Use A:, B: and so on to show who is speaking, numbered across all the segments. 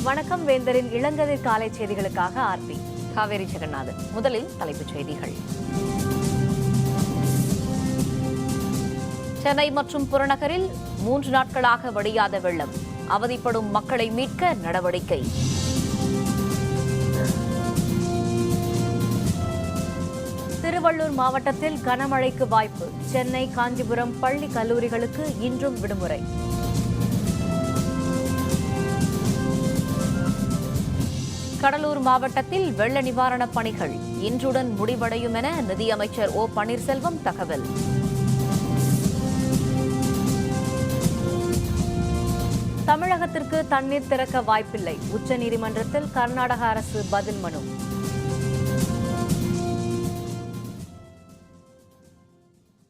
A: வணக்கம். வேந்தரின் இளங்கதிர் காலை செய்திகளுக்காக ஆர்பி காவேரி ஜெகநாதன். முதலில் தலைப்புச் செய்திகள். சென்னை மற்றும் புறநகரில் 3 நாட்களாக வடியாத வெள்ளம். அவதிப்படும் மக்களை மீட்க நடவடிக்கை. திருவள்ளூர் மாவட்டத்தில் கனமழைக்கு வாய்ப்பு. சென்னை, காஞ்சிபுரம் பள்ளி கல்லூரிகளுக்கு இன்றும் விடுமுறை. கடலூர் மாவட்டத்தில் வெள்ள நிவாரணப் பணிகள் இன்றுடன் முடிவடையும் என நிதியமைச்சர் ஓ பன்னீர்செல்வம் தகவல். தமிழகத்திற்கு தண்ணீர் திறக்க வாய்ப்பில்லை. உச்சநீதிமன்றத்தில் கர்நாடக அரசு பதில் மனு.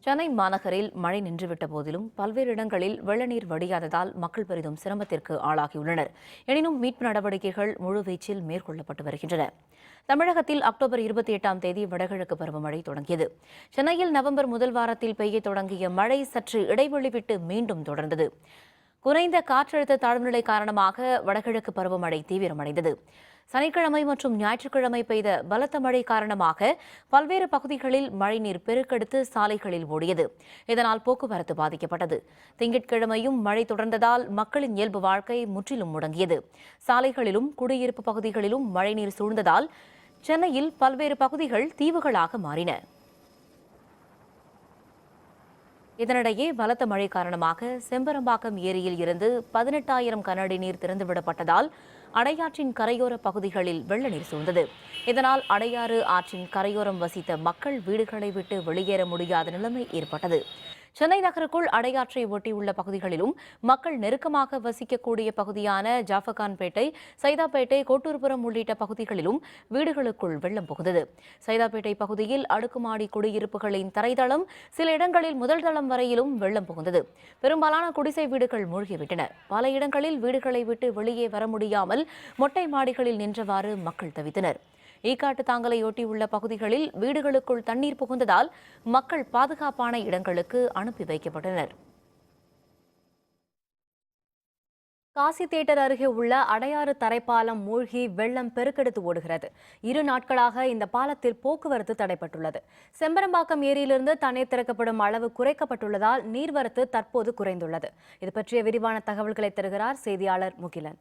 A: சென்னை மாநகரில் மழை நின்றுவிட்ட போதிலும் பல்வேறு இடங்களில் வெள்ளநீர் வடியாததால் மக்கள் பெரிதும் சிரமத்திற்கு ஆளாகியுள்ளனர். எனினும் மீட்பு நடவடிக்கைகள் முழுவீச்சில் மேற்கொள்ளப்பட்டு வருகின்றன. தமிழகத்தில் அக்டோபர் 28ஆம் தேதி வடகிழக்கு பருவமழை தொடங்கியது. சென்னையில் நவம்பர் முதல் வாரத்தில் பெய்ய தொடங்கிய மழை சற்று இடைவெளி விட்டு மீண்டும் தொடர்ந்தது. குறைந்த காற்றழுத்த தாழ்வுநிலை காரணமாக வடகிழக்கு பருவமழை தீவிரமடைந்தது. சனிக்கிழமை மற்றும் ஞாயிற்றுக்கிழமை பெய்த பலத்த மழை காரணமாக பல்வேறு பகுதிகளில் மழைநீர் பெருக்கெடுத்து சாலைகளில் ஓடியது. இதனால் போக்குவரத்து பாதிக்கப்பட்டது. திங்கட்கிழமையும் மழை தொடர்ந்ததால் மக்களின் இயல்பு வாழ்க்கை முற்றிலும் முடங்கியது. சாலைகளிலும் குடியிருப்பு பகுதிகளிலும் மழைநீர் சூழ்ந்ததால் சென்னையில் பல்வேறு பகுதிகள் தீவுகளாக மாறின. இதனிடையே பலத்த மழை காரணமாக செம்பரம்பாக்கம் ஏரியில் இருந்து 18,000 கன அடி நீர் திறந்துவிடப்பட்டதால் அடையாற்றின் கரையோர பகுதிகளில் வெள்ள நீர் சூழ்ந்தது. இதனால் அடையாறு ஆற்றின் கரையோரம் வசித்த மக்கள் வீடுகளை விட்டு வெளியேற முடியாத நிலைமை ஏற்பட்டது. சென்னை நகருக்குள் அடையாற்றை ஒட்டியுள்ள பகுதிகளிலும் மக்கள் நெருக்கமாக வசிக்கக்கூடிய பகுதியான ஜாஃபர்கான்பேட்டை, சைதாப்பேட்டை, கோட்டூர்புரம் உள்ளிட்ட பகுதிகளிலும் வீடுகளுக்குள் வெள்ளம் புகுந்தது. சைதாப்பேட்டை பகுதியில் அடுக்குமாடி குடியிருப்புகளின் தரைதளம், சில இடங்களில் முதல் தளம் வரையிலும் வெள்ளம் புகுந்தது. பெரும்பாலான குடிசை வீடுகள் மூழ்கிவிட்டன. பல இடங்களில் வீடுகளை விட்டு வெளியே வர முடியாமல் மொட்டை மாடிகளில் நின்றவாறு மக்கள் தவித்தனர். ஈக்காட்டு தாங்கலையொட்டியுள்ள பகுதிகளில் வீடுகளுக்குள் தண்ணீர் புகுந்ததால் மக்கள் பாதுகாப்பான இடங்களுக்கு அனுப்பி வைக்கப்பட்டனர். காசி தியேட்டர் அருகே உள்ள அடையாறு தரைப்பாலம் மூழ்கி வெள்ளம் பெருக்கெடுத்து ஓடுகிறது. 2 நாட்களாக இந்த பாலத்தில் போக்குவரத்து தடைப்பட்டுள்ளது. செம்பரம்பாக்கம் ஏரியிலிருந்து தண்ணீர் திறக்கப்படும் அளவு குறைக்கப்பட்டுள்ளதால் நீர்வரத்து தற்போது குறைந்துள்ளது. இது பற்றிய விரிவான தகவல்களை தருகிறார் செய்தியாளர் முகிலன்.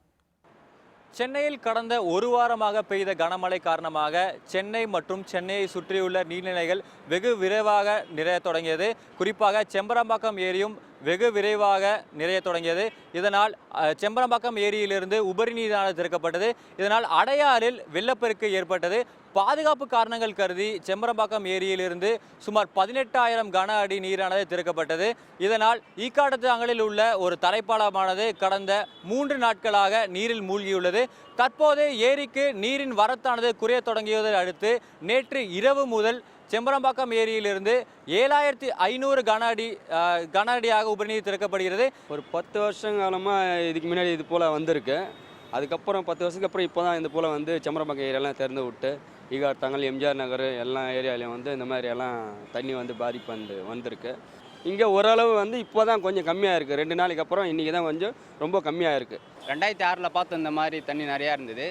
B: சென்னையில் கடந்த ஒரு வாரமாக பெய்த கனமழை காரணமாக சென்னை மற்றும் சென்னையை சுற்றியுள்ள நீர்நிலைகள் வெகு விரைவாக நிறைய தொடங்கியது. குறிப்பாக செம்பரம்பாக்கம் ஏரியும் வெகு விரைவாக நிறைய தொடங்கியது. இதனால் செம்பரம்பாக்கம் ஏரியிலிருந்து உபரி நீரானது திறக்கப்பட்டது. இதனால் அடையாறில் வெள்ளப்பெருக்கு ஏற்பட்டது. பாதுகாப்பு காரணங்கள் கருதி செம்பரம்பாக்கம் ஏரியிலிருந்து சுமார் 18,000 கன அடி நீரானது திறக்கப்பட்டது. இதனால் ஈக்காட்டுத்தாங்கலில் உள்ள ஒரு தரைப்பாலமானது கடந்த 3 நாட்களாக நீரில் மூழ்கியுள்ளது. தற்போது ஏரிக்கு நீரின் வரத்தானது குறைய தொடங்கியதை அடுத்து நேற்று இரவு முதல் செம்பரம்பாக்கம் ஏரியிலிருந்து 7,500 கன அடியாக உபரிநீர் திறக்கப்படுகிறது.
C: ஒரு 10 வருஷம் காலமாக இதுக்கு முன்னாடி இது போல் வந்திருக்கு. அதுக்கப்புறம் 10 வருஷத்துக்கு அப்புறம் இப்போ தான் இந்த போல் வந்து செம்பரம்பாக்கம் ஏரியாலாம் திறந்து விட்டு ஈகாட்டாங்கல், எம்ஜிஆர் நகர் எல்லா ஏரியாலையும் வந்து இந்த மாதிரி எல்லாம் தண்ணி வந்து பாதிப்பு வந்திருக்கு. இங்கே ஓரளவு வந்து இப்போ தான் கொஞ்சம் கம்மியாக இருக்குது. 2 நாளைக்கு அப்புறம் இன்றைக்கி தான் கொஞ்சம் ரொம்ப கம்மியாக இருக்குது.
D: 2006 பார்த்து இந்த மாதிரி தண்ணி நிறையா இருந்தது.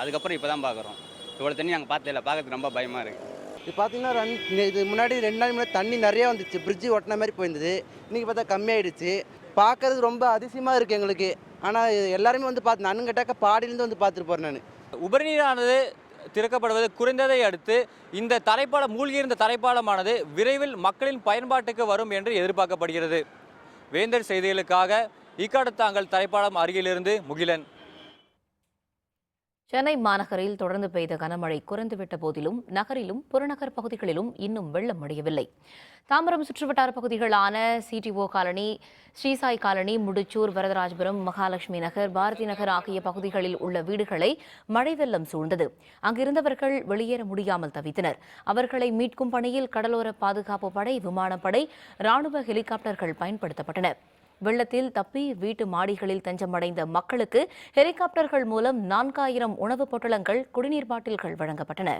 D: அதுக்கப்புறம் இப்போ தான் பார்க்குறோம். இவ்வளோ தண்ணி நாங்கள் பார்த்ததில்ல. பார்க்கறதுக்கு ரொம்ப பயமாக இருக்குது.
E: இது பார்த்தீங்கன்னா இது முன்னாடி 2 நாள் முன்னாடி தண்ணி நிறையா வந்துச்சு. பிரிட்ஜு ஒட்டின மாதிரி போயிருந்தது. இன்றைக்கி பார்த்தா கம்மியாயிடுச்சு. பார்க்கறது ரொம்ப அதிசயமாக இருக்குது எங்களுக்கு. ஆனால் எல்லாருமே வந்து பார்த்து நானும் கேட்டாக்க பாடியிலேருந்து வந்து பார்த்துட்டு போகிறேன். நான்
B: உபரிநீரானது திறக்கப்படுவது குறைந்ததை அடுத்து இந்த தரைப்பாலம் மூழ்கியிருந்த தரைப்பாலமானது விரைவில் மக்களின் பயன்பாட்டுக்கு வரும் என்று எதிர்பார்க்கப்படுகிறது. வேந்தர் செய்திகளுக்காக ஈக்காட்டுத்தாங்கல் தரைப்பாலம் அருகிலிருந்து முகிலன்.
A: சென்னை மாநகரில் தொடர்ந்து பெய்த கனமழை குறைந்துவிட்ட போதிலும் நகரிலும் புறநகர் பகுதிகளிலும் இன்னும் வெள்ளம் முடியவில்லை. தாம்பரம் சுற்றுவட்டார பகுதிகளான CTO colony, Sri Sai colony, Mudichur, Varadharajapuram, Mahalakshmi நகர், பாரதி நகர் ஆகிய பகுதிகளில் உள்ள வீடுகளை மழை வெள்ளம் சூழ்ந்தது. அங்கிருந்தவர்கள் வெளியேற முடியாமல் தவித்தனர். அவர்களை மீட்கும் பணியில் கடலோர பாதுகாப்பு படை, விமானப்படை, ராணுவ ஹெலிகாப்டர்கள் பயன்படுத்தப்பட்டன. வெள்ளத்தில் தப்பி வீட்டு மாடிகளில் தஞ்சமடைந்த மக்களுக்கு ஹெலிகாப்டர்கள் மூலம் 4,000 உணவுப் பொட்டலங்கள், குடிநீர் பாட்டில்கள் வழங்கப்பட்டன.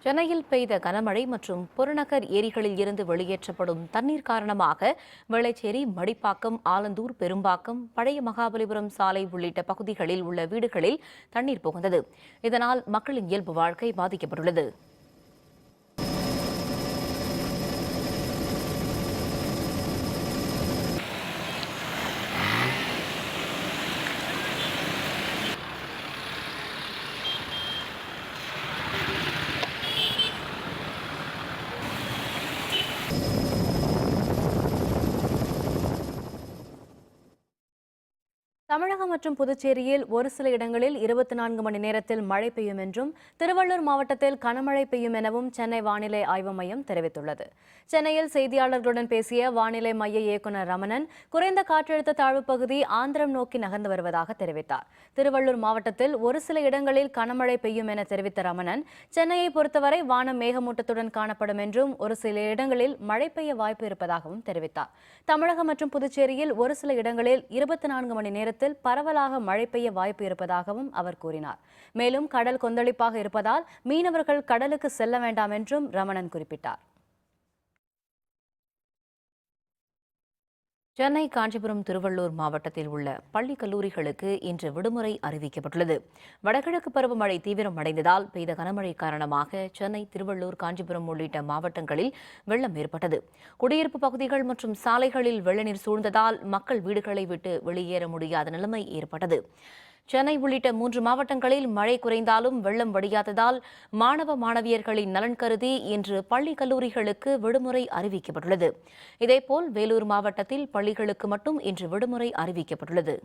A: சென்னையில் பெய்த கனமழை மற்றும் புறநகர் ஏரிகளில் இருந்து வெளியேற்றப்படும் தண்ணீர் காரணமாக வேளச்சேரி, மடிப்பாக்கம், ஆலந்தூர், பெரும்பாக்கம், பழைய மகாபலிபுரம் சாலை உள்ளிட்ட பகுதிகளில் உள்ள வீடுகளில் தண்ணீர் புகுந்தது. இதனால் மக்களின் இயல்பு வாழ்க்கை பாதிக்கப்பட்டுள்ளது. தமிழகம் மற்றும் புதுச்சேரியில் ஒரு சில இடங்களில் 24 மணி நேரத்தில் மழை பெய்யும் என்றும், திருவள்ளூர் மாவட்டத்தில் கனமழை பெய்யும் எனவும் சென்னை வானிலை ஆய்வு மையம் தெரிவித்துள்ளது. சென்னையில் செய்தியாளர்களுடன் பேசிய வானிலை மைய இயக்குநர் ரமணன், குறைந்த காற்றழுத்த தாழ்வு பகுதி ஆந்திரம் நோக்கி நகர்ந்து வருவதாக தெரிவித்தார். திருவள்ளூர் மாவட்டத்தில் ஒரு சில இடங்களில் கனமழை பெய்யும் என தெரிவித்த ரமணன், சென்னையை பொறுத்தவரை வானம் மேகமூட்டத்துடன் காணப்படும் என்றும், ஒரு சில இடங்களில் மழை பெய்ய வாய்ப்பு இருப்பதாகவும் தெரிவித்தார். தமிழகம் மற்றும் புதுச்சேரியில் ஒரு சில இடங்களில் 24 மணி நேரத்தில் பரவலாக மழை பெய்ய வாய்ப்பு இருப்பதாகவும் அவர் கூறினார். மேலும் கடல் கொந்தளிப்பாக இருப்பதால் மீனவர்கள் கடலுக்கு செல்ல வேண்டாம் என்றும் ரமணன் குறிப்பிட்டார். சென்னை, காஞ்சிபுரம், திருவள்ளூர் மாவட்டத்தில் உள்ள பள்ளி கல்லூரிகளுக்கு இன்று விடுமுறை அறிவிக்கப்பட்டுள்ளது. வடகிழக்கு பருவமழை தீவிரமடைந்ததால் பெய்த கனமழை காரணமாக சென்னை, திருவள்ளூர், காஞ்சிபுரம் உள்ளிட்ட மாவட்டங்களில் வெள்ளம் ஏற்பட்டது. குடியிருப்பு பகுதிகள் மற்றும் சாலைகளில் வெள்ளநீர் சூழ்ந்ததால் மக்கள் வீடுகளை விட்டு வெளியேற முடியாத நிலைமை ஏற்பட்டது. சென்னை உள்ளிட்ட 3 மாவட்டங்களில் மழை குறைந்தாலும் வெள்ளம் வடியாததால் மாணவ மாணவியர்களின் நலன் கருதி இன்று பள்ளி கல்லூரிகளுக்கு விடுமுறை அறிவிக்கப்பட்டுள்ளது. இதேபோல் வேலூர் மாவட்டத்தில் பள்ளிகளுக்கு மட்டும் இன்று விடுமுறை அறிவிக்கப்பட்டுள்ளது.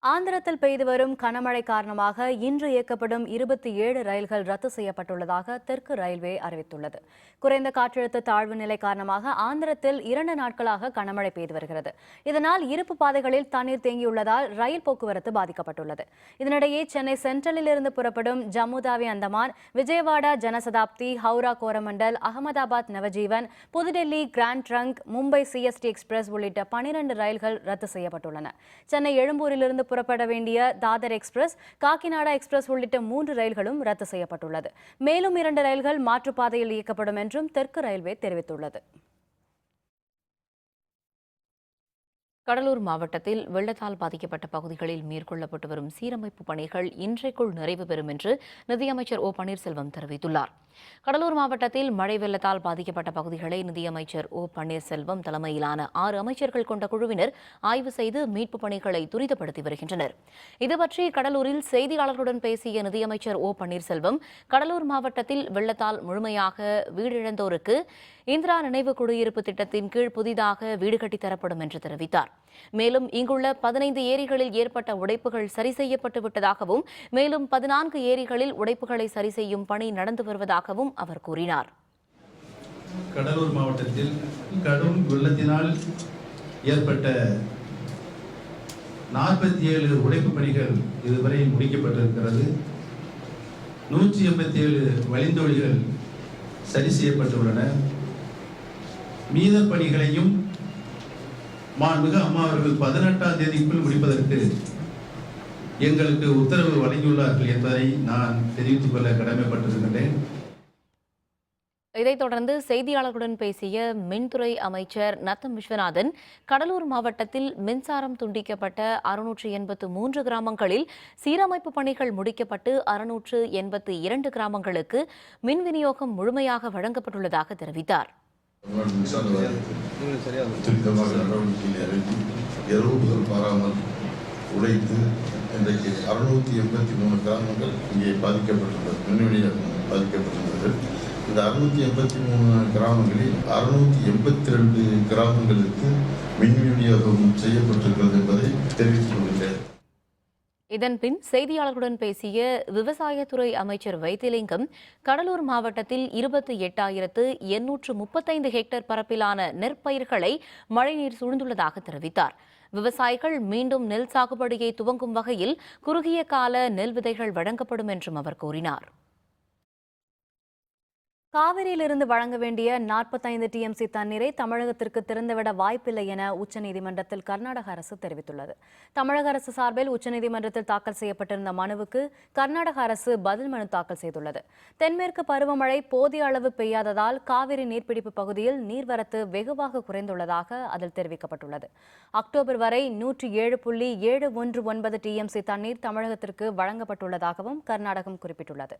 A: ஆந்திரத்தில் பெய்து வரும் கனமழை காரணமாக இன்று இயக்கப்படும் 27 ரயில்கள் ரத்து செய்யப்பட்டுள்ளதாக தெற்கு ரயில்வே அறிவித்துள்ளது. குறைந்த காற்றழுத்த தாழ்வு நிலை காரணமாக ஆந்திரத்தில் 2 நாட்களாக கனமழை பெய்து வருகிறது. இதனால் இருப்பு பாதைகளில் தண்ணீர் தேங்கியுள்ளதால் ரயில் போக்குவரத்து பாதிக்கப்பட்டுள்ளது. இதனிடையே சென்னை சென்ட்ரலில் இருந்து புறப்படும் ஜம்முதாவி அந்தமான், விஜயவாடா ஜனசதாப்தி, ஹவுரா கோரமண்டல், அகமதாபாத் நவஜீவன், புதுடெல்லி grand trunk, Mumbai CST express உள்ளிட்ட 12 ரயில்கள் ரத்து செய்யப்பட்டுள்ளன. சென்னை எழும்பூரிலிருந்து புறப்பட வேண்டிய தாதர் எக்ஸ்பிரஸ், காக்கிநாடா எக்ஸ்பிரஸ் உள்ளிட்ட 3 ரயில்களும் ரத்து செய்யப்பட்டுள்ளது. மேலும் 2 ரயில்கள் மாற்றுப்பாதையில் இயக்கப்படும் என்றும் தெற்கு ரயில்வே தெரிவித்துள்ளது. கடலூர் மாவட்டத்தில் வெள்ளத்தால் பாதிக்கப்பட்ட பகுதிகளில் மேற்கொள்ளப்பட்டு வரும் சீரமைப்பு பணிகள் இன்றைக்குள் நிறைவு பெறும் என்று நிதியமைச்சர் ஓ பன்னீர்செல்வம் தெரிவித்துள்ளார். கடலூர் மாவட்டத்தில் மழை வெள்ளத்தால் பாதிக்கப்பட்ட பகுதிகளை நிதியமைச்சர் ஓ பன்னீர்செல்வம் தலைமையிலான 6 அமைச்சர்கள் கொண்ட குழுவினர் ஆய்வு செய்து மீட்புப் பணிகளை துரிதப்படுத்தி வருகின்றனர். இதுபற்றி கடலூரில் செய்தியாளர்களுடன் பேசிய நிதியமைச்சர் ஓ பன்னீர்செல்வம், கடலூர் மாவட்டத்தில் வெள்ளத்தால் முழுமையாக வீடிழந்தோருக்கு இந்திரா நினைவு குடியிருப்பு திட்டத்தின் கீழ் புதிதாக வீடு கட்டித்தரப்படும் என்று தெரிவித்தார். மேலும் இங்குள்ள 15 ஏரிகளில் ஏற்பட்ட உடைப்புகள் சரி செய்யப்பட்டு விட்டதாகவும், மேலும் 14 ஏரிகளில் உடைப்புகளை சரி செய்யும் பணி நடந்து வருவதாகவும் அவர் கூறினார்.
F: கடலூர் மாவட்டத்தில் கடும் வெள்ளத்தினால் ஏற்பட்ட 47 உடைப்பு பணிகள் இதுவரை முடிக்கப்பட்டிருக்கிறது. 187 வழிந்தோடிகள் சரி செய்யப்பட்டுள்ளன. மீத பணிகளையும் மாண்புமிகு அம்மா அவர்கள் 18ஆம் தேதிக்குள் முடிப்பதற்கு எங்களுக்கு உத்தரவு வழங்கியுள்ளார்கள் என்பதை நான் தெரிவித்துக் கொள்ள கடமைப்பட்டிருக்கின்றேன்.
A: இதைத் தொடர்ந்து செய்தியாளர்களுடன் பேசிய மின்துறை அமைச்சர் நத்தம் விஸ்வநாதன், கடலூர் மாவட்டத்தில் மின்சாரம் துண்டிக்கப்பட்ட 683 கிராமங்களில் சீரமைப்பு பணிகள் முடிக்கப்பட்டு 682 கிராமங்களுக்கு மின் விநியோகம் முழுமையாக வழங்கப்பட்டுள்ளதாக தெரிவித்தார்.
G: துரிதமாக நடவடிக்கைகளை அறிந்து இரவு முதல் பாராமல் உழைத்து இன்றைக்கு 683 கிராமங்கள் இங்கே பாதிக்கப்பட்டுள்ளது, மின் விநியோகம் பாதிக்கப்பட்டுள்ளது. இந்த 683 கிராமங்களில் 682 கிராமங்களுக்கு மின் விநியோகம் செய்யப்பட்டிருக்கிறது என்பதை தெரிவித்துக் கொள்கிறேன்.
A: இதன்பின் செய்தியாளர்களுடன் பேசிய விவசாயத்துறை அமைச்சர் வைத்திலிங்கம், கடலூர் மாவட்டத்தில் 28,835 ஹெக்டேர் பரப்பிலான நெற்பயிர்களை மழைநீர் சூழ்ந்துள்ளதாக தெரிவித்தார். விவசாயிகள் மீண்டும் நெல் சாகுபடியை துவங்கும் வகையில் குறுகிய கால நெல் விதைகள் வழங்கப்படும் என்றும் அவர் கூறினார். காவிரியிலிருந்து வழங்க வேண்டிய 45 டிஎம்சி தண்ணீரை தமிழகத்திற்கு திறந்துவிட வாய்ப்பில்லை என உச்சநீதிமன்றத்தில் கர்நாடக அரசு தெரிவித்துள்ளது. தமிழக அரசு சார்பில் உச்சநீதிமன்றத்தில் தாக்கல் செய்யப்பட்டிருந்த மனுவுக்கு கர்நாடக அரசு பதில் மனு தாக்கல் செய்துள்ளது. தென்மேற்கு பருவமழை போதிய அளவு பெய்யாததால் காவிரி நீர்பிடிப்பு பகுதியில் நீர்வரத்து வெகுவாக குறைந்துள்ளதாக அதில் தெரிவிக்கப்பட்டுள்ளது. அக்டோபர் வரை 107.719 டிஎம்சி தண்ணீர் தமிழகத்திற்கு வழங்கப்பட்டுள்ளதாகவும் கர்நாடகம் குறிப்பிட்டுள்ளது.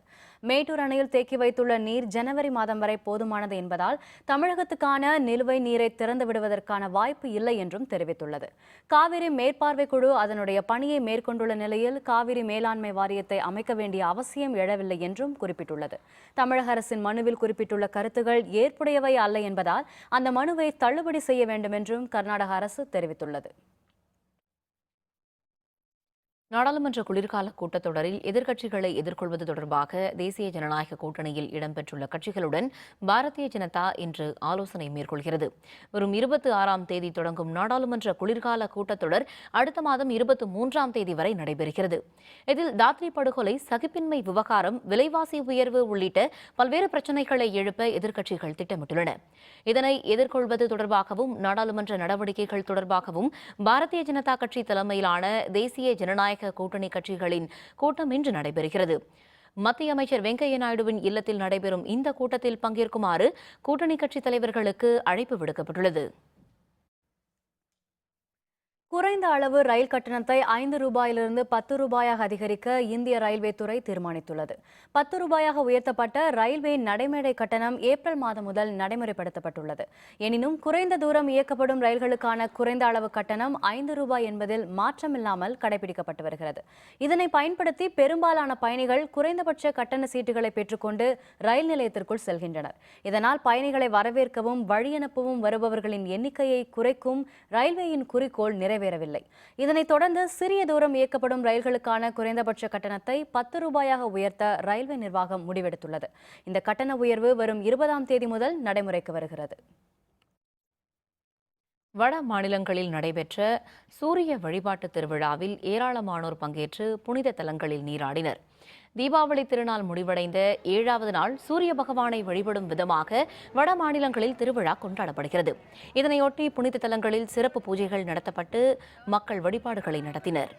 A: மேட்டூர் அணையில் தேக்கி வைத்துள்ள நீர் ஜனவரி மாதம் வரை போதுமானது என்பதால் தமிழகத்துக்கான நிலுவை நீரை திறந்து விடுவதற்கான வாய்ப்பு இல்லை என்றும் தெரிவித்துள்ளது. காவிரி மேற்பார்வை குழு அதனுடைய பணியை மேற்கொண்டுள்ள நிலையில் காவிரி மேலாண்மை வாரியத்தை அமைக்க வேண்டிய அவசியம் எழவில்லை என்றும் குறிப்பிட்டுள்ளது. தமிழக அரசின் மனுவில் குறிப்பிட்டுள்ள கருத்துகள் ஏற்புடையவை அல்ல என்பதால் அந்த மனுவை தள்ளுபடி செய்ய வேண்டும் என்றும் கர்நாடக அரசு தெரிவித்துள்ளது. நாடாளுமன்ற குளிர்கால கூட்டத்தொடரில் எதிர்க்கட்சிகளை எதிர்கொள்வது தொடர்பாக தேசிய ஜனநாயக கூட்டணியில் இடம்பெற்றுள்ள கட்சிகளுடன் பாரதிய ஜனதா இன்று ஆலோசனை மேற்கொள்கிறது. வரும் 26ஆம் தேதி தொடங்கும் நாடாளுமன்ற குளிர்கால கூட்டத்தொடர் அடுத்த மாதம் 23ஆம் தேதி வரை நடைபெறுகிறது. இதில் தாத்ரி படுகொலை, சகிப்பின்மை விவகாரம், விலைவாசி உயர்வு உள்ளிட்ட பல்வேறு பிரச்சினைகளை எழுப்ப எதிர்க்கட்சிகள் திட்டமிட்டுள்ளன. இதனை எதிர்கொள்வது தொடர்பாகவும் நாடாளுமன்ற நடவடிக்கைகள் தொடர்பாகவும் பாரதிய ஜனதா கட்சி தலைமையிலான தேசிய ஜனநாயக கூட்டணி கட்சிகளின் கூட்டம் இன்று நடைபெறுகிறது. மத்திய அமைச்சர் வெங்கையா நாயுடுவின் இல்லத்தில் நடைபெறும் இந்த கூட்டத்தில் பங்கேற்குமாறு கூட்டணி கட்சித் தலைவர்களுக்கு அழைப்பு விடுக்கப்பட்டுள்ளது. குறைந்த அளவு ரயில் கட்டணத்தை 5 ரூபாயிலிருந்து 10 ரூபாயாக அதிகரிக்க இந்திய ரயில்வே துறை தீர்மானித்துள்ளது. 10 ரூபாயாக உயர்த்தப்பட்ட ரயில்வே நடைமேடை கட்டணம் ஏப்ரல் மாதம் முதல் நடைமுறைப்படுத்தப்பட்டுள்ளது. எனினும் குறைந்த தூரம் இயக்கப்படும் ரயில்களுக்கான குறைந்த அளவு கட்டணம் 5 ரூபாய் என்பதில் மாற்றமில்லாமல் கடைபிடிக்கப்பட்டு வருகிறது. இதனை பயன்படுத்தி பெரும்பாலான பயணிகள் குறைந்தபட்ச கட்டண சீட்டுகளை பெற்றுக்கொண்டு ரயில் நிலையத்திற்குள் செல்கின்றனர். இதனால் பயணிகளை வரவேற்கவும் வழியனுப்பவும் வருபவர்களின் எண்ணிக்கையை குறைக்கும் ரயில்வேயின் குறிக்கோள் நிறைவேறவில்லை. இதனைத் தொடர்ந்து சிறிய தூரம் இயக்கப்படும் ரயில்களுக்கான குறைந்தபட்ச கட்டணத்தை 10 ரூபாயாக உயர்த்த ரயில்வே நிர்வாகம் முடிவெடுத்துள்ளது. இந்த கட்டண உயர்வு வரும் 20ஆம் தேதி முதல் நடைமுறைக்கு வருகிறது. வட மாநிலங்களில் நடைபெற்ற சூரிய வழிபாட்டு திருவிழாவில் ஏராளமானோர் பங்கேற்று புனித தலங்களில் நீராடினர். தீபாவளி திருநாள் முடிவடைந்த 7வது நாள் சூரிய பகவானை வழிபடும் விதமாக வட மாநிலங்களில் திருவிழா கொண்டாடப்படுகிறது. இதனையொட்டி புனித தலங்களில் சிறப்பு பூஜைகள் நடத்தப்பட்டு மக்கள் வழிபாடுகளை நடத்தினர்.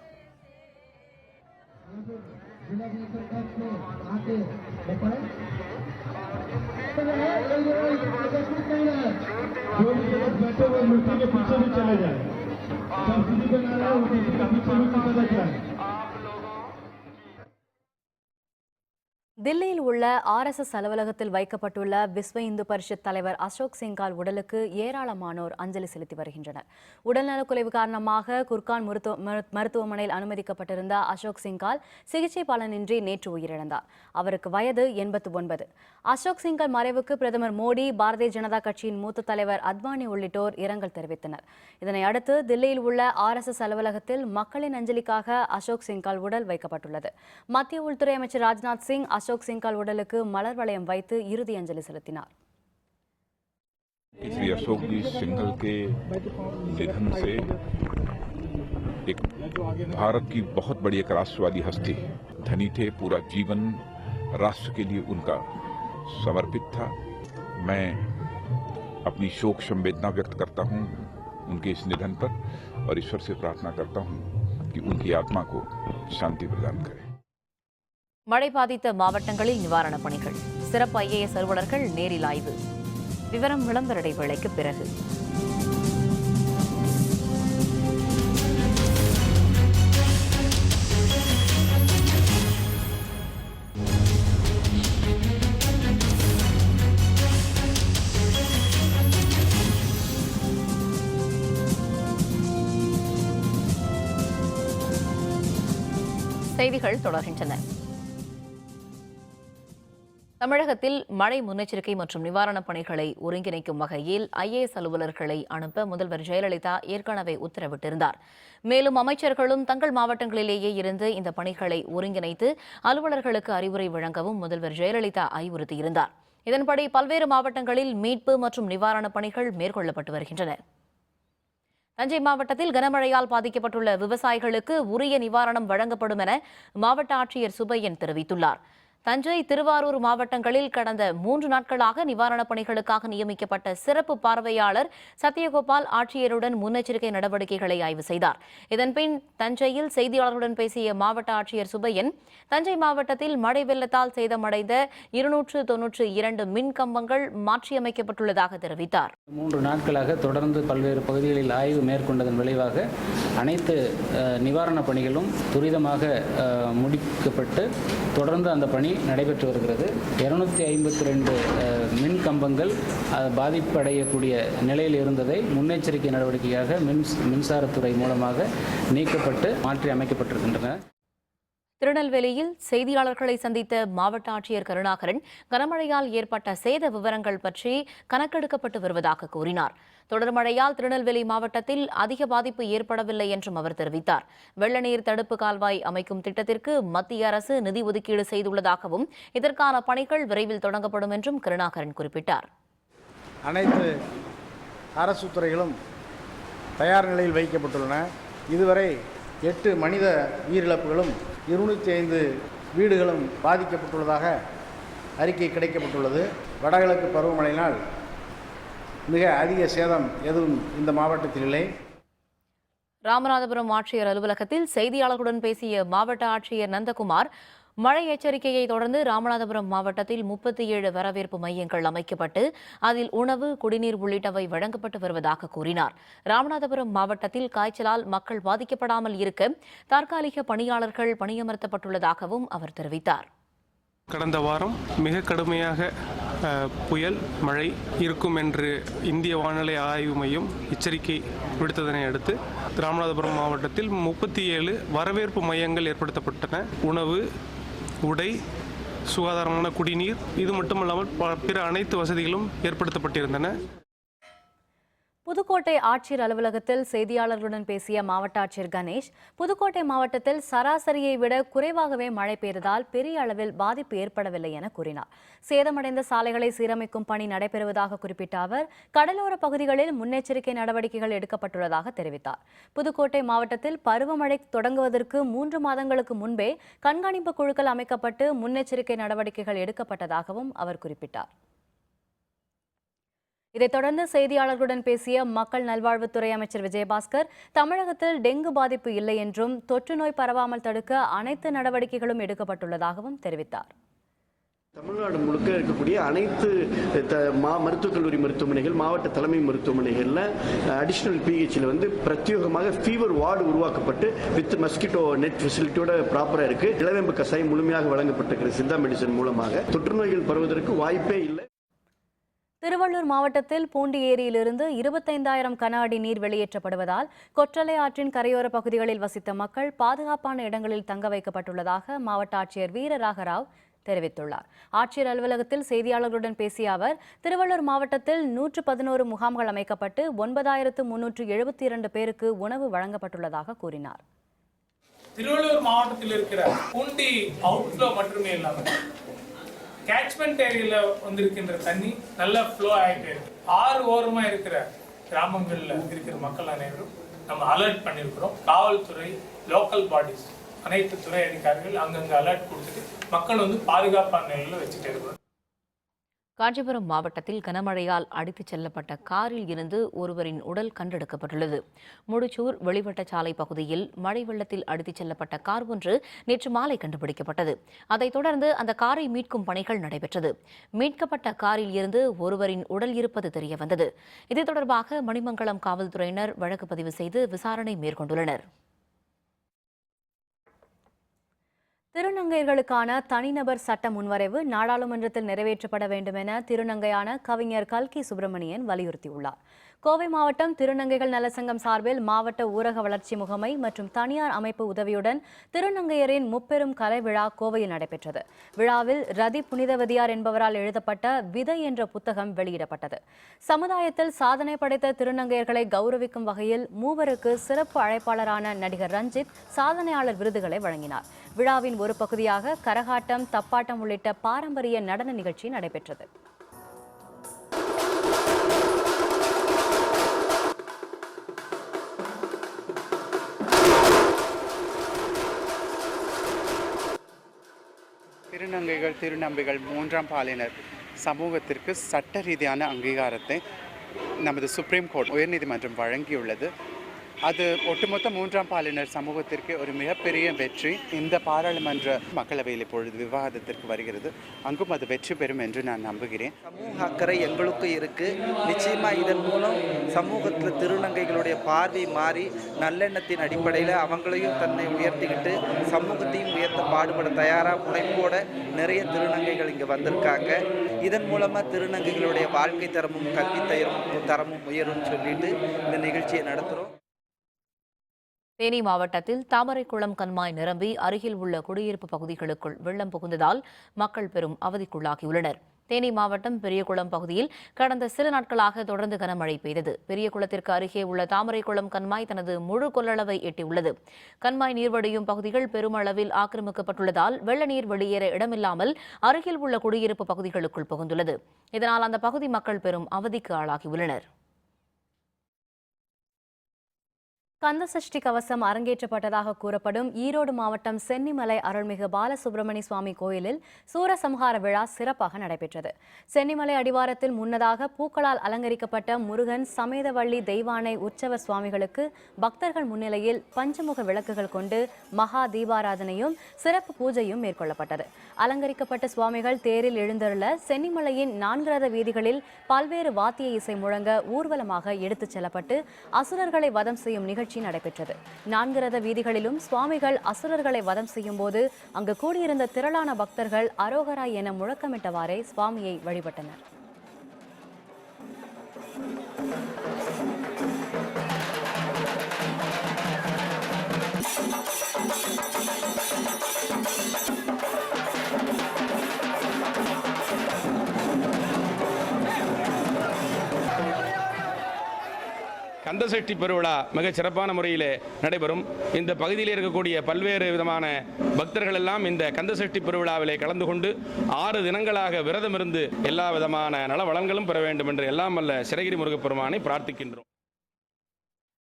A: தில்லியில் உள்ள RSS அலுவலகத்தில் வைக்கப்பட்டுள்ள விஸ்வ இந்து பரிஷத் தலைவர் அசோக் சிங்கால் உடலுக்கு ஏராளமானோர் அஞ்சலி செலுத்தி வருகின்றனர். உடல்நலக்குறைவு காரணமாக குர்கான் மருத்துவமனையில் அனுமதிக்கப்பட்டிருந்த அசோக் சிங்கால் சிகிச்சை பலனின்றி நேற்று உயிரிழந்தார். அவருக்கு வயது 89. அசோக் சிங்கால் மறைவுக்கு பிரதமர் மோடி, பாரதிய ஜனதா கட்சியின் மூத்த தலைவர் அத்வானி உள்ளிட்டோர் இரங்கல் தெரிவித்தனர். இதனை அடுத்து தில்லியில் உள்ள RSS அலுவலகத்தில் மக்களின் அஞ்சலிக்காக அசோக் சிங்கால் உடல் வைக்கப்பட்டுள்ளது. மத்திய உள்துறை அமைச்சர் ராஜ்நாத் சிங் அசோக் சிங்கால் உடலுக்கு மலர் வளையம் வைத்து இறுதி அஞ்சலி செலுத்தினார்.
H: श्री अशोक जी सिंघल के निधन से एक भारत की बहुत बड़ी एक राष्ट्रवादी हस्ती, धनी थे, पूरा जीवन राष्ट्र के लिए उनका समर्पित था। मैं अपनी शोक संवेदना व्यक्त करता हूं उनके इस निधन पर और ईश्वर से प्रार्थना करता हूं कि उनकी आत्मा को शांति प्रदान करे.
A: மழை பாதித்த மாவட்டங்களில் நிவாரணப் பணிகள். சிறப்பு IAS அலுவலர்கள் நேரில் ஆய்வு. விவரம் விளம்பர இடைவேளைக்கு பிறகு. செய்திகள் தொடர்கின்றன. தமிழகத்தில் மழை முன்னெச்சரிக்கை மற்றும் நிவாரணப் பணிகளை ஒருங்கிணைக்கும் வகையில் IAS அலுவலர்களை அனுப்ப முதல்வர் ஜெயலலிதா ஏற்கனவே உத்தரவிட்டிருந்தார். மேலும் அமைச்சர்களும் தங்கள் மாவட்டங்களிலேயே இருந்து இந்த பணிகளை ஒருங்கிணைத்து அலுவலர்களுக்கு அறிவுரை வழங்கவும் முதல்வர் ஜெயலலிதா அறிவுறுத்தியிருந்தார். இதன்படி பல்வேறு மாவட்டங்களில் மீட்பு மற்றும் நிவாரணப் பணிகள் மேற்கொள்ளப்பட்டு வருகின்றன. தஞ்சை மாவட்டத்தில் கனமழையால் பாதிக்கப்பட்டுள்ள விவசாயிகளுக்கு உரிய நிவாரணம் வழங்கப்படும் என மாவட்ட ஆட்சியர் சுப்பையன் தெரிவித்துள்ளார். தஞ்சை, திருவாரூர் மாவட்டங்களில் கடந்த 3 நாட்களாக நிவாரணப் பணிகளுக்காக நியமிக்கப்பட்ட சிறப்பு பார்வையாளர் சத்யகோபால் ஆட்சியருடன் முன்னெச்சரிக்கை நடவடிக்கைகளை ஆய்வு செய்தார். இதன்பின் தஞ்சையில் செய்தியாளர்களுடன் பேசிய மாவட்ட ஆட்சியர் சுப்பையன், தஞ்சை மாவட்டத்தில் மழை வெள்ளத்தால் சேதமடைந்த 292 மின் கம்பங்கள் மாற்றியமைக்கப்பட்டுள்ளதாக தெரிவித்தார்.
I: 3 நாட்களாக தொடர்ந்து பல்வேறு பகுதிகளில் ஆய்வு மேற்கொண்டதன் விளைவாக அனைத்து நிவாரணப் பணிகளும் துரிதமாக முடிக்கப்பட்டு தொடர்ந்து அந்த பணி நடைபெற்று வருகிறது. 252 மின் கம்பங்கள் பாதிப்படையக்கூடிய நிலையில் இருந்ததை முன்னெச்சரிக்கை நடவடிக்கையாக மின்சாரத்துறை மூலமாக நீக்கப்பட்டு மாற்றி அமைக்கப்பட்டிருக்கின்றன.
A: திருநெல்வேலியில் செய்தியாளர்களை சந்தித்த மாவட்ட ஆட்சியர் கருணாகரன், கனமழையால் ஏற்பட்ட சேத விவரங்கள் பற்றி கணக்கெடுக்கப்பட்டு வருவதாக கூறினார். தொடர் மழையால் திருநெல்வேலி மாவட்டத்தில் அதிக பாதிப்பு ஏற்படவில்லை என்றும் அவர் தெரிவித்தார். வெள்ள நீர் தடுப்பு கால்வாய் அமைக்கும் திட்டத்திற்கு மத்திய அரசு நிதி ஒதுக்கீடு செய்துள்ளதாகவும் இதற்கான பணிகள் விரைவில் தொடங்கப்படும் என்றும் கருணாகரன் குறிப்பிட்டார்.
J: அனைத்து அரசு துறைகளும் தயார் நிலையில் வைக்கப்பட்டுள்ளன. இதுவரை 8 மனித உயிரிழப்புகளும் 205 வீடுகளும் பாதிக்கப்பட்டுள்ளதாக அறிக்கை கிடைக்கப்பட்டுள்ளது. வடகிழக்கு பருவமழையினால் மிக அதிக சேதம் எதுவும் இந்த மாவட்டத்தில் இல்லை.
A: ராமநாதபுரம் ஆட்சியர் அலுவலகத்தில் செய்தியாளர்களுடன் பேசிய மாவட்ட ஆட்சியர் நந்தகுமார், மழை எச்சரிக்கையை தொடர்ந்து ராமநாதபுரம் மாவட்டத்தில் 37 வரவேற்பு மையங்கள் அமைக்கப்பட்டு அதில் உணவு, குடிநீர் உள்ளிட்டவை வழங்கப்பட்டு வருவதாக கூறினார். ராமநாதபுரம் மாவட்டத்தில் காய்ச்சலால் மக்கள் பாதிக்கப்படாமல் இருக்க தற்காலிக பணியாளர்கள் பணியமர்த்தப்பட்டுள்ளதாகவும் அவர் தெரிவித்தார்.
K: கடந்த வாரம் மிக கடுமையாக புயல் மழை இருக்கும் என்று இந்திய வானிலை ஆய்வு மையம் எச்சரிக்கை விடுத்ததனை அடுத்து ராமநாதபுரம் மாவட்டத்தில் 37 வரவேற்பு மையங்கள் ஏற்படுத்தப்பட்டன. உணவு, உடை, சுகாதாரமான குடிநீர், இது மட்டுமல்லாமல் பிற அனைத்து வசதிகளும் ஏற்படுத்தப்பட்டிருந்தன.
L: புதுக்கோட்டை ஆட்சியர் அலுவலகத்தில் செய்தியாளர்களுடன் பேசிய மாவட்ட ஆட்சியர் கணேஷ், புதுக்கோட்டை மாவட்டத்தில் சராசரியை விட குறைவாகவே மழை பெய்ததால் பெரிய அளவில் பாதிப்பு ஏற்படவில்லை என கூறினார். சேதமடைந்த சாலைகளை சீரமைக்கும் பணி நடைபெறுவதாக குறிப்பிட்ட அவர், கடலோர பகுதிகளில் முன்னெச்சரிக்கை நடவடிக்கைகள் எடுக்கப்பட்டுள்ளதாக தெரிவித்தார். புதுக்கோட்டை மாவட்டத்தில் பருவமழை தொடங்குவதற்கு 3 மாதங்களுக்கு முன்பே கண்காணிப்பு குழுக்கள் அமைக்கப்பட்டு முன்னெச்சரிக்கை நடவடிக்கைகள் எடுக்கப்பட்டதாகவும் அவர் குறிப்பிட்டார். இதைத் தொடர்ந்து செய்தியாளர்களுடன் பேசிய மக்கள் நல்வாழ்வுத்துறை அமைச்சர் விஜயபாஸ்கர், தமிழகத்தில் டெங்கு பாதிப்பு இல்லை என்றும் தொற்று நோய் பரவாமல் தடுக்க அனைத்து நடவடிக்கைகளும் எடுக்கப்பட்டுள்ளதாகவும் தெரிவித்தார்.
M: தமிழ்நாடு முழுக்க இருக்கக்கூடிய அனைத்து மருத்துவக் கல்லூரி மருத்துவமனைகள், மாவட்ட தலைமை மருத்துவமனைகளில் அடிஷனல் பிஹெச்சில் பிரத்யேகமாக ஃபீவர் வார்டு உருவாக்கப்பட்டு வித் மஸ்கிட்டோ நெட் ஃபெசிலிட்டியோட ப்ராப்பராக இருக்கு. இளவேம்பு கசாயம் முழுமையாக வழங்கப்பட்டிருக்கிறது. சித்தா மெடிசன் மூலமாக தொற்று நோய்கள் பரவுவதற்கு வாய்ப்பே இல்லை.
L: திருவள்ளூர் மாவட்டத்தில் பூண்டி ஏரியிலிருந்து 25,000 கன அடி நீர் வெளியேற்றப்படுவதால் கொற்றலை ஆற்றின் கரையோர பகுதிகளில் வசித்த மக்கள் பாதுகாப்பான இடங்களில் தங்க வைக்கப்பட்டுள்ளதாக மாவட்ட ஆட்சியர் வீரராகராவ் தெரிவித்துள்ளார். ஆட்சியர் அலுவலகத்தில் செய்தியாளர்களுடன் பேசிய அவர், திருவள்ளூர் மாவட்டத்தில் 111 முகாம்கள் அமைக்கப்பட்டு 9,372 பேருக்கு உணவு வழங்கப்பட்டுள்ளதாக கூறினார்.
N: திருவள்ளூர் மாவட்டத்தில் இருக்கிற பூண்டி அவுட்ஃப்ளோ மட்டுமே இல்லாமல் கேட்ச்மெண்ட் ஏரியாவில் வந்திருக்கின்ற தண்ணி நல்லா ஃப்ளோ ஆகிட்டே இருக்கு. 6 ஓரமாக இருக்கிற கிராமங்களில் இருக்கிற மக்கள் அனைவரும் நம்ம அலர்ட் பண்ணியிருக்கிறோம். காவல்துறை, லோக்கல் பாடிஸ், அனைத்து துறை அதிகாரிகள் அங்கங்கே அலர்ட் கொடுத்துட்டு மக்கள் பாதுகாப்பான நிலையில் வச்சுட்டு இருக்கிறோம்.
A: காஞ்சிபுரம் மாவட்டத்தில் கனமழையால் அடித்துச் செல்லப்பட்ட காரில் இருந்து ஒருவரின் உடல் கண்டெடுக்கப்பட்டுள்ளது. முடிச்சூர் வெளிவட்டச்சாலை பகுதியில் மழை வெள்ளத்தில் அடித்துச் செல்லப்பட்ட கார் ஒன்று நேற்று மாலை கண்டுபிடிக்கப்பட்டது. அதைத் தொடர்ந்து அந்த காரை மீட்கும் பணிகள் நடைபெற்றது. மீட்கப்பட்ட காரில் இருந்து ஒருவரின் உடல் இருப்பது தெரியவந்தது. இது தொடர்பாக மணிமங்கலம் காவல்துறையினர் வழக்கு பதிவு செய்து விசாரணை மேற்கொண்டுள்ளனர்.
L: திருநங்கைகளுக்கான தனிநபர் சட்ட முன்வரைவு நாடாளுமன்றத்தில் நிறைவேற்றப்பட வேண்டும் என திருநங்கையான கவிஞர் கல்கி சுப்பிரமணியன் வலியுறுத்தியுள்ளார். கோவை மாவட்டம் திருநங்கைகள் நலச்சங்கம் சார்பில் மாவட்ட ஊரக வளர்ச்சி முகமை மற்றும் தனியார் அமைப்பு உதவியுடன் திருநங்கையரின் முப்பெரும் கலை விழா கோவையில் நடைபெற்றது. விழாவில் ரதி புனிதவதியார் என்பவரால் எழுதப்பட்ட விதை என்ற புத்தகம் வெளியிடப்பட்டது. சமுதாயத்தில் சாதனை படைத்த திருநங்கையர்களை கௌரவிக்கும் வகையில் 3 சிறப்பு அழைப்பாளரான நடிகர் ரஞ்சித் சாதனையாளர் விருதுகளை வழங்கினார். விழாவின் ஒரு பகுதியாக கரகாட்டம், தப்பாட்டம் உள்ளிட்ட பாரம்பரிய நடன நிகழ்ச்சி நடைபெற்றது.
O: திருநங்கைகள் திருநங்கைகள் திருநம்பிகள் மூன்றாம் பாலினர் சமூகத்திற்கு சட்ட ரீதியான அங்கீகாரத்தை நமது சுப்ரீம் கோர்ட் உயர்நீதிமன்றம் வழங்கியுள்ளது. அது ஒட்டுமொத்த மூன்றாம் பாலினர் சமூகத்திற்கு ஒரு மிகப்பெரிய வெற்றி. இந்த பாராளுமன்ற மக்களவையில் இப்பொழுது விவாதத்திற்கு வருகிறது. அங்கும் அது வெற்றி பெறும் என்று நான் நம்புகிறேன்.
E: சமூக அக்கறை எங்களுக்கு இருக்குது. நிச்சயமாக இதன் மூலம் சமூகத்தில் திருநங்கைகளுடைய பார்வை மாறி நல்லெண்ணத்தின் அடிப்படையில் அவங்களையும் தன்னை உயர்த்திக்கிட்டு சமூகத்தையும் உயர்த்த பாடுபட தயாராக முனைப்போட நிறைய திருநங்கைகள் இங்கே வந்திருக்காங்க. இதன் மூலமாக திருநங்கைகளுடைய வாழ்க்கை தரமும் கல்வி தரமும் உயரும் சொல்லிட்டு இந்த நிகழ்ச்சியை நடத்துகிறோம்.
A: தேனி மாவட்டத்தில் தாமரைக்குளம் கண்மாய் நிரம்பி அருகில் உள்ள குடியிருப்பு பகுதிகளுக்குள் வெள்ளம் புகுந்ததால் மக்கள் பெரும் அவதிக்குள்ளாகியுள்ளனர். தேனி மாவட்டம் பெரியகுளம் பகுதியில் கடந்த சில நாட்களாக தொடர்ந்து கனமழை பெய்தது. பெரியகுளத்திற்கு அருகே உள்ள தாமரைக்குளம் கண்மாய் தனது முழு கொள்ளளவை எட்டியுள்ளது. கண்மாய் நீர்வடியும் பகுதிகள் பெருமளவில் ஆக்கிரமிக்கப்பட்டுள்ளதால் வெள்ள நீர் வெளியேற இடமில்லாமல் அருகில் உள்ள குடியிருப்பு பகுதிகளுக்குள் புகுந்துள்ளது. இதனால் அந்த பகுதி மக்கள் பெரும் அவதிக்கு ஆளாகியுள்ளனர்.
L: கந்தசஷ்டி கவசம் அரங்கேற்றப்பட்டதாக கூறப்படும் ஈரோடு மாவட்டம் சென்னிமலை அருள்மிகு பாலசுப்பிரமணிய சுவாமி கோயிலில் சூரசம்ஹார விழா சிறப்பாக நடைபெற்றது. சென்னிமலை அடிவாரத்தில் முன்னதாக பூக்களால் அலங்கரிக்கப்பட்ட முருகன் சமேதவள்ளி தெய்வானை உற்சவர் சுவாமிகளுக்கு பக்தர்கள் முன்னிலையில் பஞ்சமுக விளக்குகள் கொண்டு மகா தீபாராதனையும் சிறப்பு பூஜையும் மேற்கொள்ளப்பட்டது. அலங்கரிக்கப்பட்ட சுவாமிகள் தேரில் எழுந்தருள சென்னிமலையின் 4 ரத வீதிகளில் பல்வேறு வாத்திய இசை முழங்க ஊர்வலமாக எடுத்துச் செல்லப்பட்டு அசுரர்களை வதம் செய்யும் நிகழ்ச்சி நடைபெற்றது. 4 ரத வீதிகளிலும் சுவாமிகள் அசுரர்களை வதம் செய்யும் போது அங்கு கூடியிருந்த திரளான பக்தர்கள் அரோகரா என முழக்கமிட்டவாறே சுவாமியை வழிபட்டனர்.
P: கந்தசஷ்டி பெருவிழா மிக சிறப்பான முறையில் நடைபெறும். இந்த பகுதியில் இருக்கக்கூடிய பல்வேறு விதமான பக்தர்கள் எல்லாம் இந்த கந்தசஷ்டி பெருவிழாவிலே கலந்து கொண்டு 6 தினங்களாக விரதமிருந்து எல்லா விதமான நல வளங்களும் பெற வேண்டும் என்று எல்லாம் வல்ல சிறகிரி முருகப்பெருமானை பிரார்த்திக்கின்றோம்.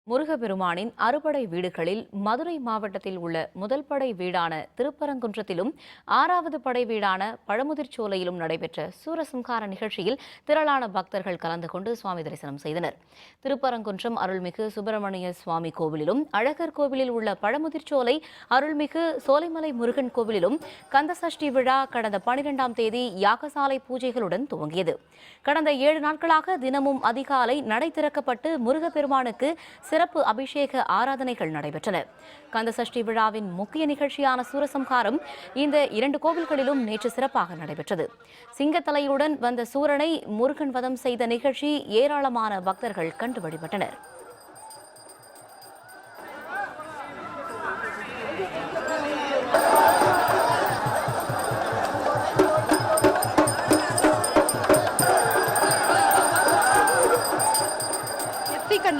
A: முருகப்பெருமானின் அறுபடை வீடுகளில் மதுரை மாவட்டத்தில் உள்ள முதல் படை வீடான திருப்பரங்குன்றத்திலும் 6வது படை வீடான பழமுதிர்ச்சோலையிலும் நடைபெற்ற சூரசம்ஹார நிகழ்ச்சியில் திரளான பக்தர்கள் கலந்து கொண்டு சுவாமி தரிசனம் செய்தனர். திருப்பரங்குன்றம் அருள்மிகு சுப்பிரமணிய சுவாமி கோவிலிலும் அழகர் கோவிலில் உள்ள பழமுதிர்ச்சோலை அருள்மிகு சோலைமலை முருகன் கோவிலிலும் கந்தசஷ்டி விழா கடந்த 12ஆம் தேதி யாகசாலை பூஜைகளுடன் துவங்கியது. கடந்த 7 நாட்களாக தினமும் அதிகாலை நடை திறக்கப்பட்டு முருகப்பெருமானுக்கு சிறப்பு அபிஷேக ஆராதனைகள் நடைபெற்றன. கந்தசஷ்டி விழாவின் முக்கிய நிகழ்ச்சியான சூரசம்ஹாரம் இந்த 2 கோவில்களிலும் நேற்று சிறப்பாக நடைபெற்றது. சிங்கத்தலையுடன் வந்த சூரனை முருகன் வதம் செய்த நிகழ்ச்சி ஏராளமான பக்தர்கள் கண்டு வழிபட்டனர்.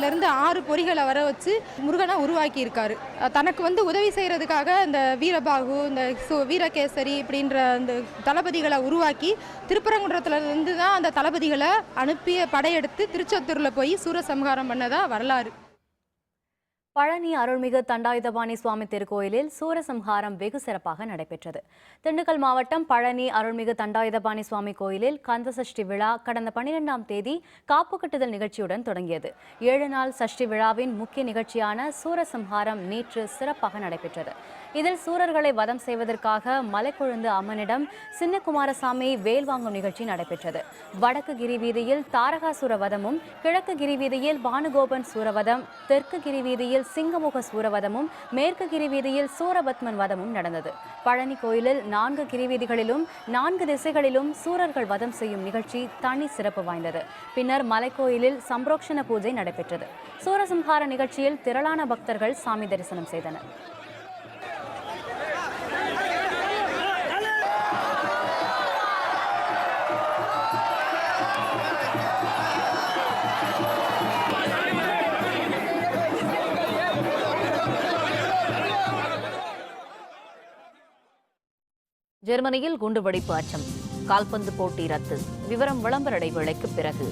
Q: இருந்து 6 பொறிகளை வர வச்சு முருகனை உருவாக்கி இருக்காரு. தனக்கு உதவி செய்யறதுக்காக இந்த வீரபாகு, இந்த வீரகேசரி இப்படின்ற அந்த தளபதிகளை உருவாக்கி திருப்பரங்குன்றத்துல இருந்து தான் அந்த தளபதிகளை அனுப்பிய படையெடுத்து திருச்செந்தூர்ல போய் சூரசம்ஹாரம் பண்ணதா வரலாறு.
L: பழனி அருள்மிகு தண்டாயுதபாணி சுவாமி திருக்கோயிலில் சூரசம்ஹாரம் வெகு சிறப்பாக நடைபெற்றது. திண்டுக்கல் மாவட்டம் பழனி அருள்மிகு தண்டாயுதபாணி சுவாமி கோயிலில் கந்தசஷ்டி விழா கடந்த 12ஆம் தேதி காப்பு கட்டுதல் நிகழ்ச்சியுடன் தொடங்கியது. 7 நாள் சஷ்டி விழாவின் முக்கிய நிகழ்ச்சியான சூரசம்ஹாரம் நேற்று சிறப்பாக நடைபெற்றது. இதில் சூரர்களை வதம் செய்வதற்காக மலைக்கொழுந்து அம்மனிடம் சின்னகுமாரசாமி வேல் வாங்கும் நிகழ்ச்சி நடைபெற்றது. வடக்கு கிரி வீதியில் தாரகாசுர வதமும், கிழக்கு கிரி வீதியில் பானுகோபன் சூரவதம், தெற்கு கிரி வீதியில் சிங்கமுக சூரவதமும், மேற்கு கிரி வீதியில் சூரபத்மன் வதமும் நடந்தது. பழனி கோயிலில் 4 கிரிவீதிகளிலும் 4 திசைகளிலும் சூரர்கள் வதம் செய்யும் நிகழ்ச்சி தனி சிறப்பு வாய்ந்தது. பின்னர் மலைக்கோயிலில் சம்பரோக்ஷண பூஜை நடைபெற்றது. சூரசம்ஹார நிகழ்ச்சியில் திரளான பக்தர்கள் சாமி தரிசனம் செய்தனர்.
A: ஜெர்மனியில் குண்டுவெடிப்பு அச்சம், கால்பந்து போட்டி ரத்து. விவரம் விளம்பர இடைவேளைக்கு பிறகு.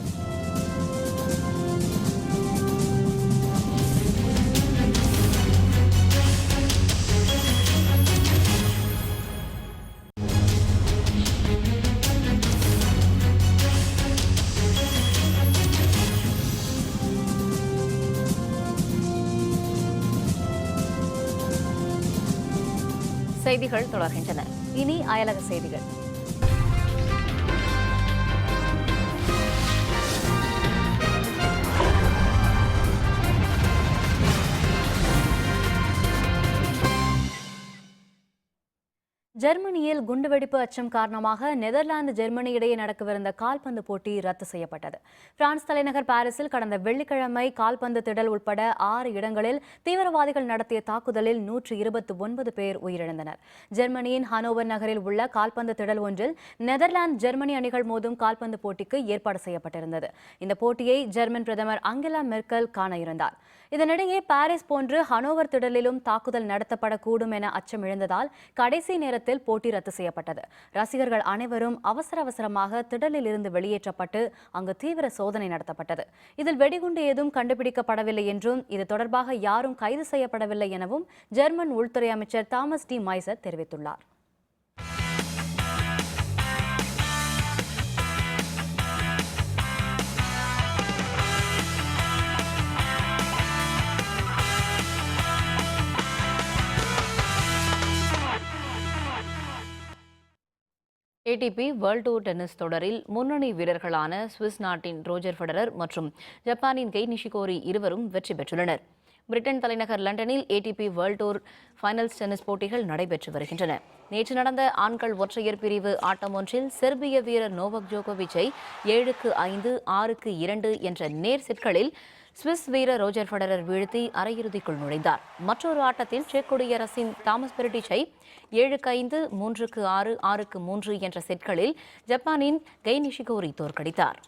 A: செய்திகள் தொடர்கின்றன. இனி அயலக செய்திகள். ஜெர்மனியில் குண்டுவெடிப்பு அச்சம் காரணமாக நெதர்லாந்து ஜெர்மனி இடையே நடக்கவிருந்த கால்பந்து போட்டி ரத்து செய்யப்பட்டது. பிரான்ஸ் தலைநகர் பாரிஸில் கடந்த வெள்ளிக்கிழமை கால்பந்து திடல் உட்பட 6 இடங்களில் தீவிரவாதிகள் நடத்திய தாக்குதலில் 129 பேர் உயிரிழந்தனர். ஜெர்மனியின் ஹனோவர் நகரில் உள்ள கால்பந்து திடல் ஒன்றில் நெதர்லாந்து ஜெர்மனி அணிகள் மோதும் கால்பந்து போட்டிக்கு ஏற்பாடு செய்யப்பட்டிருந்தது. இந்த போட்டியை ஜெர்மன் பிரதமர் அங்கெலா மெர்க்கல் காண இருந்தார். இதனிடையே பாரிஸ் போன்று ஹனோவர் திடலிலும் தாக்குதல் நடத்தப்படக்கூடும் என அச்சம் எழுந்ததால் கடைசி நேரத்தில் போட்டி ரத்து செய்யப்பட்டது. ரசிகர்கள் அனைவரும் அவசரமாக திடலில் இருந்து வெளியேற்றப்பட்டு அங்கு தீவிர சோதனை நடத்தப்பட்டது. இதில் வெடிகுண்டு ஏதும் கண்டுபிடிக்கப்படவில்லை என்றும் இது தொடர்பாக யாரும் கைது செய்யப்படவில்லை எனவும் ஜெர்மன் உள்துறை அமைச்சர் தாமஸ் டி மைசர் தெரிவித்துள்ளார். ATP வேர்ல்ட் டூர் டென்னிஸ் தொடரில் முன்னணி வீரர்களான சுவிஸ் நாட்டின் ரோஜர் ஃபெடரர் மற்றும் ஜப்பானின் கெய் நிஷிகோரி இருவரும் வெற்றி பெற்றுள்ளனர். பிரிட்டன் தலைநகர் லண்டனில் ATP world tour finals tennis போட்டிகள் நடைபெற்று வருகின்றன. நேற்று நடந்த ஆண்கள் ஒற்றையர் பிரிவு ஆட்டம் ஒன்றில் செர்பிய வீரர் நோவக் ஜோகோவிச்சை 7-5, 6-2 என்ற நேர் செட்களில் சுவிஸ் வீரர் ரோஜர் ஃபெடரர் வீழ்த்தி அரையிறுதிக்குள் நுழைந்தார். மற்றொரு ஆட்டத்தில் செக் குடியரசின் தாமஸ் பெரிட்டிச்சை 7-5, 3-6, 6-3 என்ற செட்களில் ஜப்பானின் கெய் நிஷிகோரி தோற்கடித்தார்.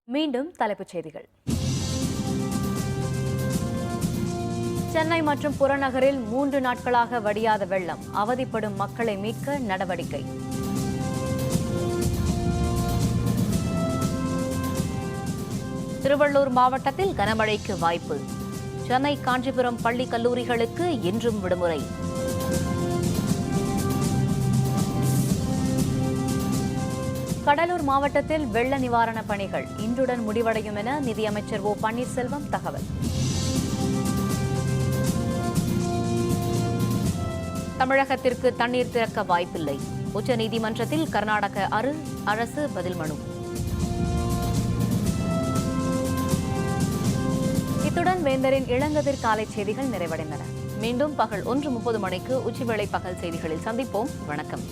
A: மீண்டும் தலைப்புச் செய்திகள். சென்னை மற்றும் புறநகரில் 3 நாட்களாக வடியாத வெள்ளம், அவதிப்படும் மக்களை மீட்க நடவடிக்கை. திருவள்ளூர் மாவட்டத்தில் கனமழைக்கு வாய்ப்பு. சென்னை, காஞ்சிபுரம் பள்ளி கல்லூரிகளுக்கு இன்றும் விடுமுறை. கடலூர் மாவட்டத்தில் வெள்ள நிவாரணப் பணிகள் இன்றுடன் முடிவடையும் என நிதியமைச்சர் ஓ பன்னீர்செல்வம் தகவல். தமிழகத்திற்கு தண்ணீர் திறக்க வாய்ப்பில்லை. உச்சநீதிமன்றத்தில் கர்நாடக அரசு பதில் மனு. இத்துடன் வேந்தரின் இளங்கதிர் காலை செய்திகள் நிறைவடைந்தன. மீண்டும் பகல் 1:30 மணிக்கு உச்சிவேளை பகல் செய்திகளில் சந்திப்போம். வணக்கம்.